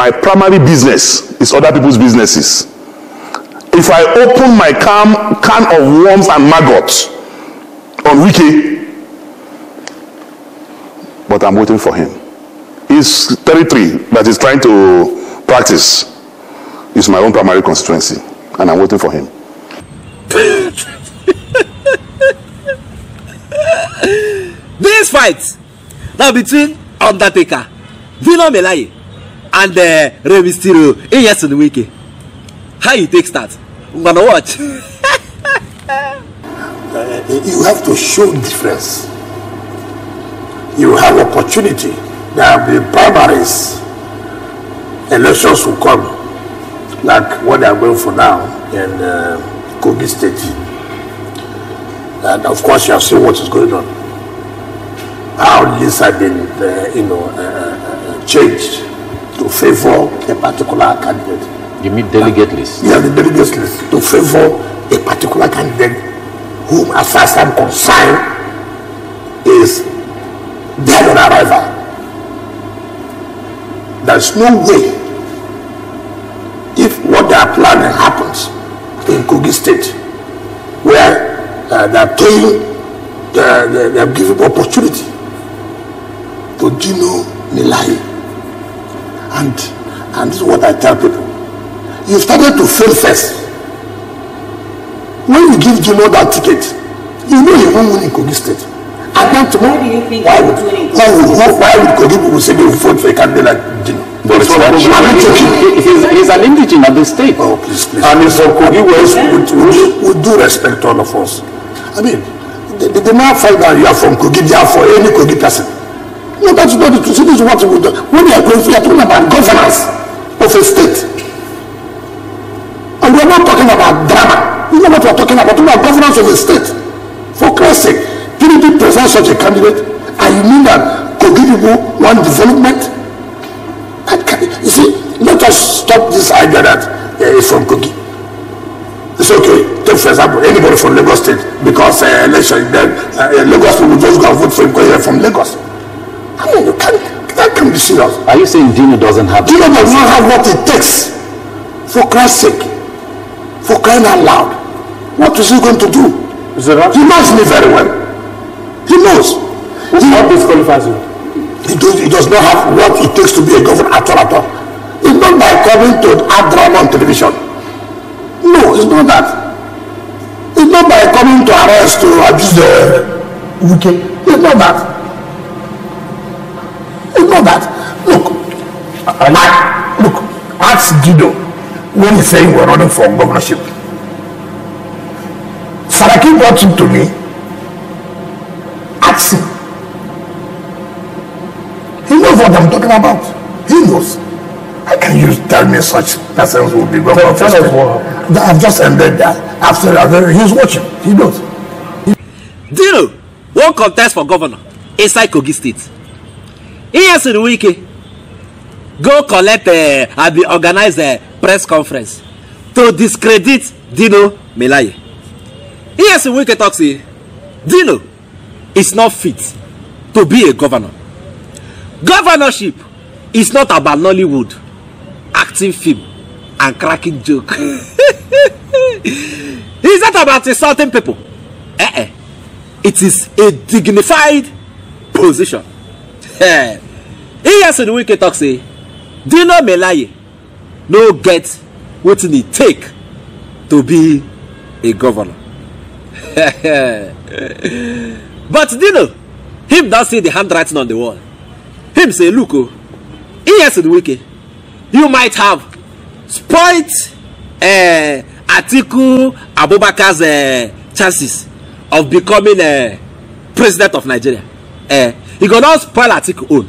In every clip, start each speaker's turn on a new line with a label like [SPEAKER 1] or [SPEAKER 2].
[SPEAKER 1] My primary business is other people's businesses. If I open my can of worms and maggots on Wike, but I'm waiting for him. His territory that he's trying to practice is my own primary constituency, and I'm waiting for him.
[SPEAKER 2] This fight now between Undertaker, Dino Melaye, and Rey Mysterio in Nyesom Wike. How you take start? I'm gonna watch.
[SPEAKER 3] You have to show difference. You have opportunity. There will be primaries. Elections will come, like what they are going for now in Kogi State. And of course, you have seen what is going on. How lists have been, changed to favor a particular candidate.
[SPEAKER 4] You mean delegate list?
[SPEAKER 3] Yeah, the delegate list to favor a particular candidate whom, as far as I'm concerned, is dead on arrival. There's no way, if what they are planning happens in Kogi State, where they're giving opportunity to Dino Melaye. And this is what I tell people. You started to fail first. When you give Dino that ticket, you know you won't win in Kogi State. And then tomorrow, why would Kogi people say they will vote for a candidate like Dino?
[SPEAKER 4] But he's an indigene of the state.
[SPEAKER 3] Oh, please.
[SPEAKER 4] And it's for Kogi West.
[SPEAKER 3] With due respect to all of us. I mean, they now find out you are from Kogi, they are for any Kogi person. No, that's not the truth. This is what we do. When we are going through, we are talking about governance of a state. And we are not talking about drama. You know what we are talking about? We're talking about governance of a state. For Christ's sake, PDP presents such a candidate, and you mean that Kogi people want development? You see, let us stop this idea that it's from Kogi. It's okay. Take, for example, anybody from Lagos State, because election, then Lagos people will just go and vote for him because they're from Lagos. I mean, that can be serious.
[SPEAKER 4] Are you saying Dino doesn't have?
[SPEAKER 3] Dino does not have what it takes. For Christ's sake, for crying out loud, what is he going to do? He knows me very well. He knows.
[SPEAKER 4] What disqualifies him?
[SPEAKER 3] He does not have what it takes to be a governor at all. It's not by coming to add drama on television. No, it's not that. It's not by coming to arrest to abuse the Wike. It's not that. It's not that. Look, ask Dino when he said he was running for governorship. Saraki brought him to me. Ask him. He knows what I'm talking about. He knows. How can you tell me such persons will be governor? I've just ended that. After that, he's watching. He knows.
[SPEAKER 2] Dino won't contest for governor inside Kogi State. Nyesom Wike go collect and be organize a press conference to discredit Dino Melaye. Nyesom Wike talks say Dino is not fit to be a governor. Governorship is not about Nollywood, acting film, and cracking joke. It's not about insulting people. It is a dignified position. Nyesom Wike talk say Dino Melaye no get wetin e take to be a governor. But Dino, him don see the handwriting on the wall. Him say, look, Nyesom Wike, you might have spoiled Atiku Abubakar's chances of becoming president of Nigeria. He go not spoil Atiku own,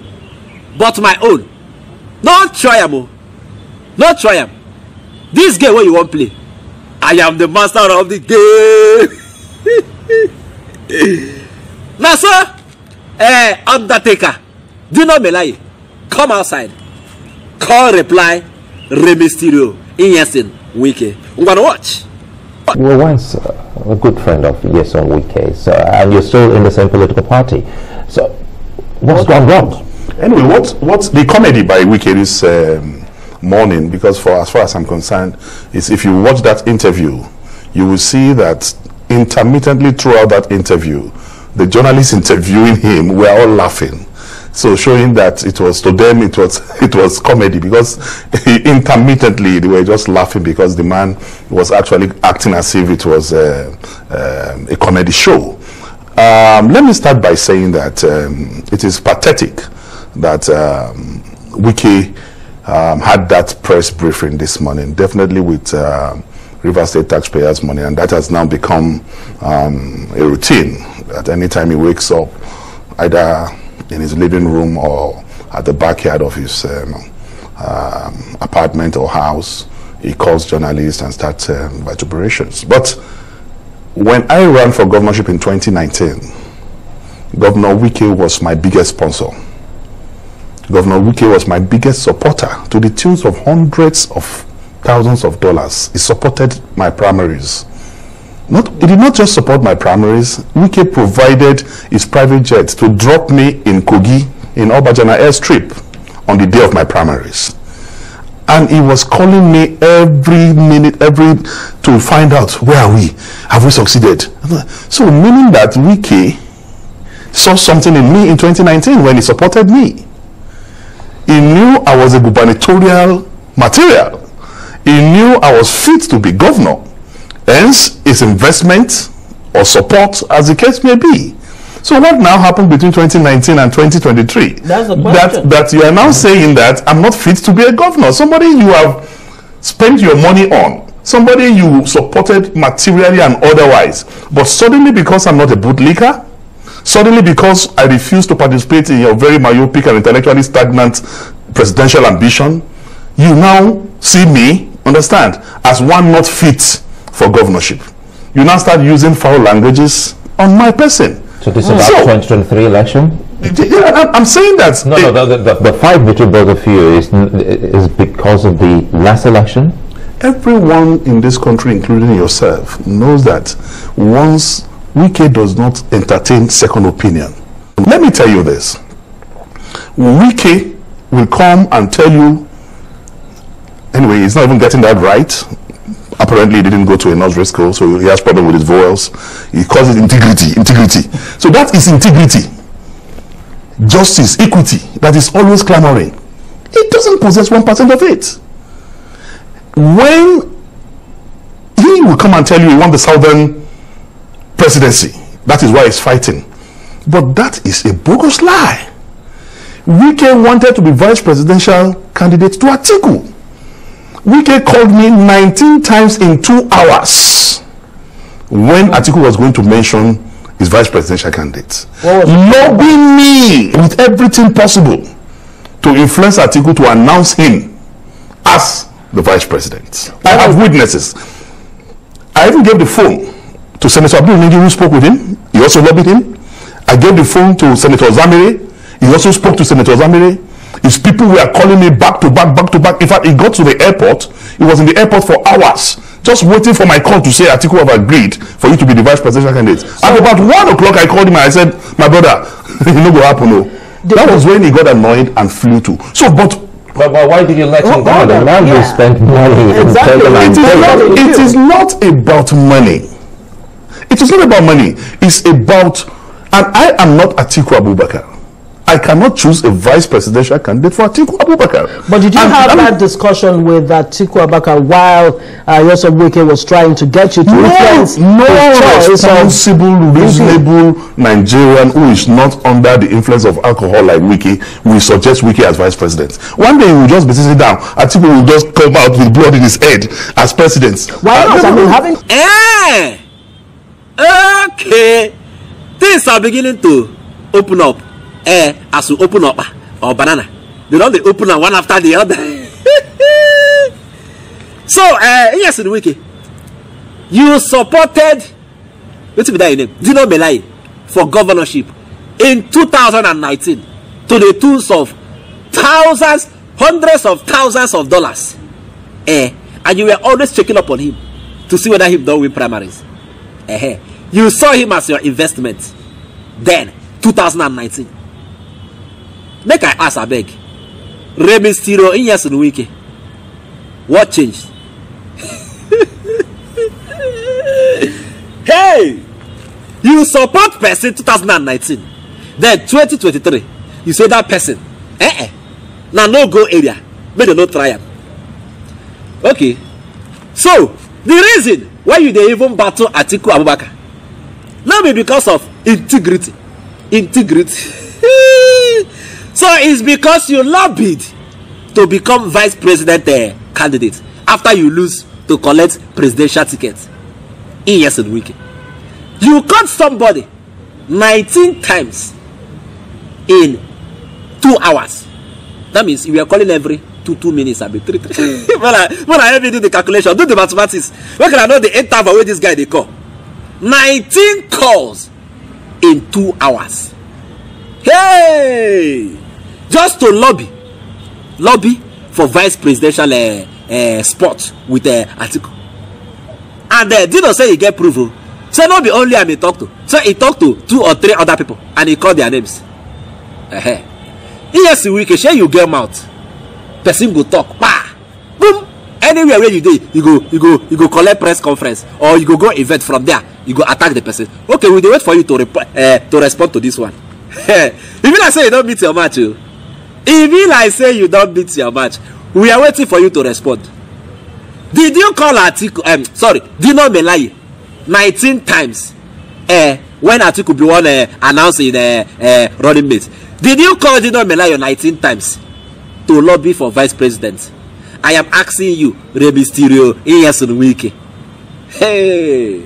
[SPEAKER 2] but my own. Not try am, not try am. This game where you won't play, I am the master of the game. Now, sir, Undertaker, Dino Melaye, come outside. Call reply, Rey Mysterio, Nyesom Wike. I'm gonna watch.
[SPEAKER 5] You were once a good friend of Nyesom Wike, so, and you're still in the same political party. So, what's gone wrong?
[SPEAKER 1] Anyway, what's the comedy by Wike is morning, because for as far as I'm concerned, is if you watch that interview, you will see that intermittently throughout that interview, the journalists interviewing him were all laughing. So showing that it was, to them, it was comedy, because intermittently they were just laughing because the man was actually acting as if it was a comedy show. Let me start by saying that it is pathetic that Wike had that press briefing this morning, definitely with River State taxpayers' money, and that has now become a routine. At any time he wakes up, either in his living room or at the backyard of his apartment or house, he calls journalists and starts vituperations. But when I ran for governorship in 2019, Governor Wike was my biggest sponsor. Governor Wike was my biggest supporter, to the tunes of hundreds of thousands of dollars. He supported my primaries. He did not just support my primaries. Wike provided his private jet to drop me in Kogi, in Obajana airstrip, on the day of my primaries. And he was calling me every minute, to find out, where are we? Have we succeeded? So meaning that Wike saw something in me in 2019 when he supported me. He knew I was a gubernatorial material. He knew I was fit to be governor. Hence, his investment or support, as the case may be. So what now happened between 2019 and 2023?
[SPEAKER 6] That's the question.
[SPEAKER 1] That you are now saying that I'm not fit to be a governor. Somebody you have spent your money on, somebody you supported materially and otherwise, but suddenly because I'm not a bootlicker, suddenly because I refuse to participate in your very myopic and intellectually stagnant presidential ambition, you now see me, understand, as one not fit for governorship. You now start using foul languages on my person.
[SPEAKER 5] So this is about 2023 election?
[SPEAKER 1] I'm saying that.
[SPEAKER 5] No, the fight between both of you is because of the last election?
[SPEAKER 1] Everyone in this country, including yourself, knows that once Wike does not entertain second opinion. Let me tell you this. Wike will come and tell you, anyway, he's not even getting that right. Apparently he didn't go to a nursery school, so he has problem with his vowels. He calls it integrity. So that is integrity. Justice, equity, that is always clamoring. He doesn't possess 1% of it. When he will come and tell you he wants the southern presidency, that is why he's fighting. But that is a bogus lie. Wike wanted to be vice presidential candidate to Atiku. Wike called me 19 times in 2 hours when Atiku was going to mention his vice presidential candidate, lobbying me with everything possible to influence Atiku to announce him as the vice president. I have witnesses. I even gave the phone to Senator Abdul Ningi, who spoke with him. He also lobbied him. I gave the phone to Senator Zamire. He also spoke to Senator Zamire. His people were calling me back to back. In fact, he got to the airport. He was in the airport for hours, just waiting for my call to say Atiku have agreed for you to be the vice presidential candidate. At about 1 o'clock, I called him and I said, my brother, it no go happen. No. That was when he got annoyed and flew to. So, but
[SPEAKER 5] why did you let him go? The man who spent money.
[SPEAKER 6] Exactly.
[SPEAKER 1] It is not about money. It is not about money. It's about, and I am not Atiku Abubakar. I cannot choose a vice presidential candidate for Atiku Abubakar.
[SPEAKER 6] But did you have that discussion with Atiku Abubakar while Nyesom Wike was trying to get you to influence?
[SPEAKER 1] No responsible, reasonable Nigerian who is not under the influence of alcohol like Wike will suggest Wike as vice president. One day he will just be sitting down. Atiku will just come out with blood in his head as president.
[SPEAKER 6] Why not? I mean, having.
[SPEAKER 2] Okay. Things are beginning to open up. As we open up or banana, they don't open up one after the other. So yes, in the Wike, you supported what's that name? Dino Melaye for governorship in 2019 to the tunes of thousands, hundreds of thousands of dollars. And you were always checking up on him to see whether he don't win primaries. You saw him as your investment then, 2019. Make I ask, I beg. Remistiro in Nyesom Wike. What changed? Hey, you support person 2019, then 2023, you say that person, now no go area, make them no try am. Okay, so the reason why you dey even battle Atiku Abubakar, not be because of integrity. So it's because you lobbied to become vice president candidate after you lose to collect presidential ticket in Nyesom Wike. You caught somebody 19 times in 2 hours. That means we are calling every 2 minutes and be 3. When I help you do the calculation, do the mathematics. When can I know the interval where this guy they call? 19 calls in 2 hours. Hey, just to lobby for vice presidential spot with Atiku. And Dino say he get proof. So not be only I may talk to. So he talked to 2 or 3 other people and he called their names. Nyesom Wike, share you get mouth. Person go talk. Bah! Boom! Anywhere where you do, you go collect press conference or you go event from there. You go attack the person. Okay, we wait for you to respond to this one. If you like say you don't beat your match, if you like say you don't beat your match, we are waiting for you to respond. Did you call Atiku? Dino Melaye 19 times when Atiku be one announcing running mate? Did you call Dino Melaye 19 times to lobby for vice president? I am asking you, Rebisterio Nyesom Wike. Hey,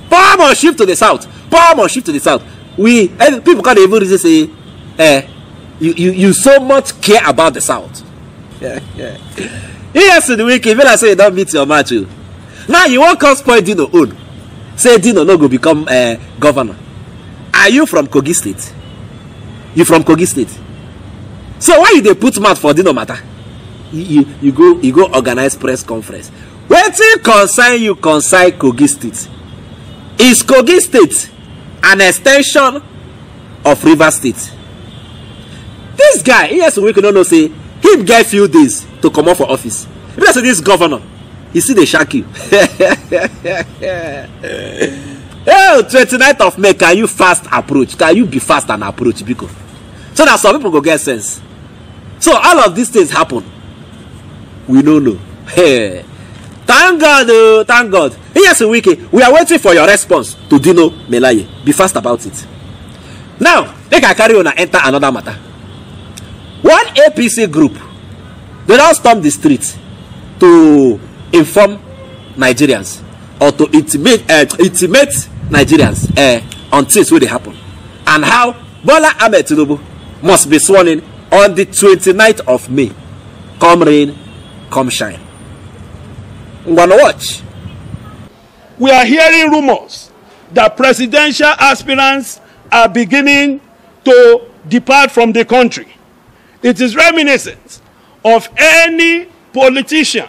[SPEAKER 2] power must shift to the south. Power must shift to the south. People can't even reason say, you so much care about the south. Nyesom Wike, if I say you don't meet your match, now you won't come spoil Dino own. Say Dino no go become governor. Are you from Kogi State? You from Kogi State? So why you they put mouth for Dino matter? You go organize press conference. Wetin concern you concern Kogi State? Is Kogi State an extension of River State? This guy, Nyesom Wike no know say him get few days to come out for office. If I say this governor, he see the shark you. Oh, 29th of May, can you fast approach? Can you be fast and approach? Because so that some people go get sense. So all of these things happen. We don't know. Hey, thank God, thank God. Nyesom Wike, we are waiting for your response to Dino Melaye. Be fast about it. Now, make I carry on and enter another matter. One APC group, they don't storm the streets to inform Nigerians or to intimate Nigerians on things where they happen and how Bola Ahmed Tinubu must be sworn in on the 29th of May. Come rain, come shine. I'm gonna watch.
[SPEAKER 7] We are hearing rumors that presidential aspirants are beginning to depart from the country. It is reminiscent of any politician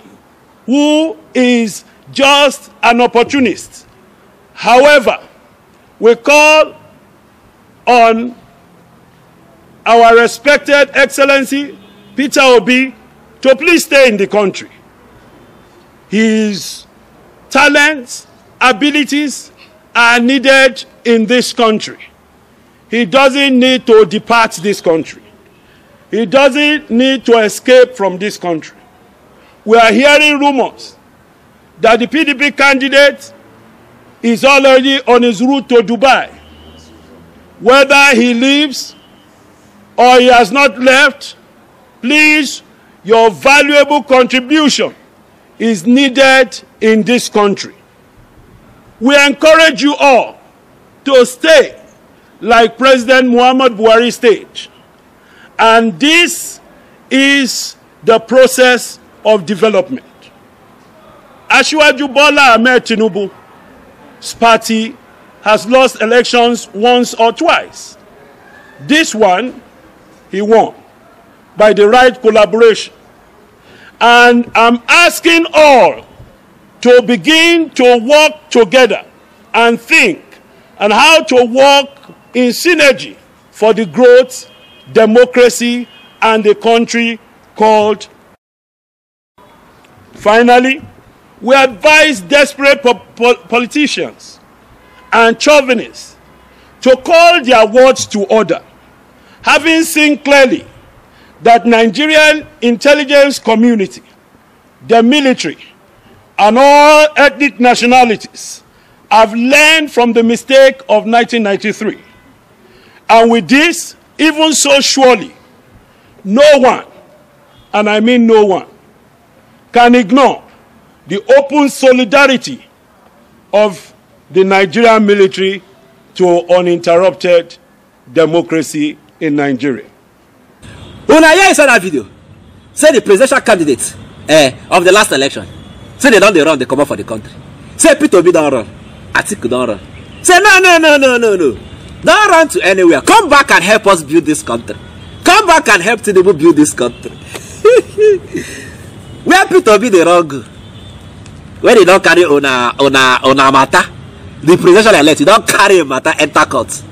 [SPEAKER 7] who is just an opportunist. However, we call on our respected Excellency Peter Obi to please stay in the country. His talents, abilities are needed in this country. He doesn't need to depart this country. He doesn't need to escape from this country. We are hearing rumors that the PDP candidate is already on his route to Dubai. Whether he leaves or he has not left, please, your valuable contribution is needed in this country. We encourage you all to stay like President Muhammad Buhari stayed. And this is the process of development. Asiwaju Bola Ahmed Tinubu's party has lost elections once or twice. This one, he won by the right collaboration. And I'm asking all to begin to work together and think and how to work in synergy for the growth, democracy, and the country called Finally, we advise desperate politicians and chauvinists to call their words to order, having seen clearly that Nigerian intelligence community, the military, and all ethnic nationalities have learned from the mistake of 1993. And with this, even so surely, no one, and I mean no one, can ignore the open solidarity of the Nigerian military to uninterrupted democracy in Nigeria.
[SPEAKER 2] When I saw that video, say the presidential candidates of the last election, say they don't run, they come out for the country. Say Peter Obi don't run, Atiku don't run. Say no. Don't run to anywhere. Come back and help us build this country. Come back and help Tinubu build this country. Where Peter Obi they run go? Where they don't carry on a matter, the presidential elect, you don't carry a matter, enter court.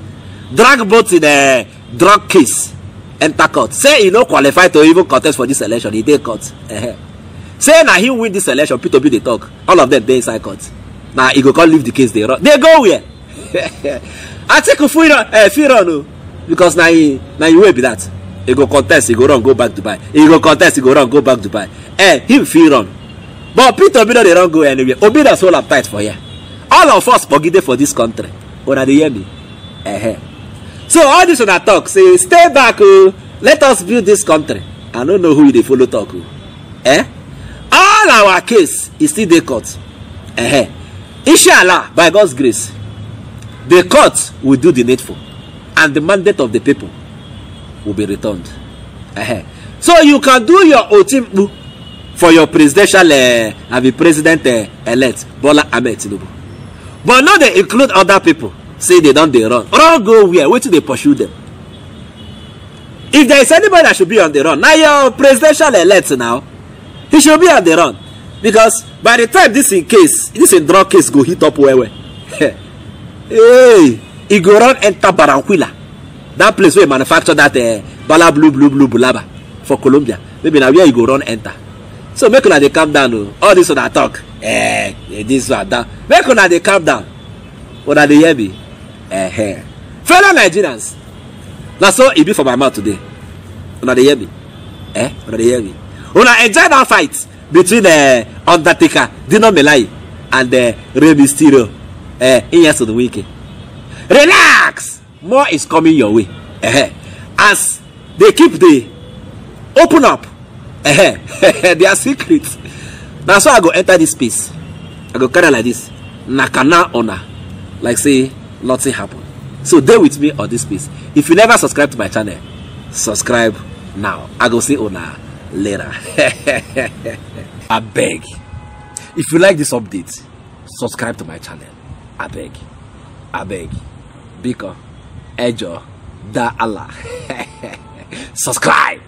[SPEAKER 2] Drag both in a drug case, enter court. Say you don't qualify to even contest for this election, he take court. Say now he win this election, Peter Obi they talk. All of them they inside court. Now he go leave the case they run. They go where? I take a free run because now you will be that. He go contest, he go run, go back to buy. He go contest, he go run, go back to buy. Him free run. But Peter Obi they don't go anywhere. Obi that's all uptight for you. All of us forgive for this country. But they hear me. So all this when I talk, say stay back, let us build this country. I don't know who they follow talk. All our case is still the court. Inshallah, by God's grace, the court will do the needful, and the mandate of the people will be returned. So you can do your otimbu for your presidential president elect Bola Ahmed Tinubu, but now they include other people. Say they don't they run. Run go where? Wait till they pursue them. If there is anybody that should be on the run, now your presidential elect now, he should be on the run, because by the time this in drug case go hit up where hey, he go run enter Barranquilla, that place where he manufacture that Bala blue bulaba for Colombia. Maybe now where he go run enter. So make una they calm down. All this one I talk. This one that. Make una they calm down. Una they hear me? Fellow Nigerians. That's all it be for my mouth today. Una they hear me? Una they hear me? Una enjoy that fight between Undertaker, Dino Melaye, and Rey Mysterio. Nyesom the Wike. Relax. More is coming your way. As they keep the open up. They are secrets. Now so I go enter this space. I go carry like this. Nakana honor. Like say nothing happened. So stay with me on this space. If you never subscribe to my channel, subscribe now. I go see honor later. I beg. If you like this update, subscribe to my channel. I beg. Because Ejo da Allah. Subscribe.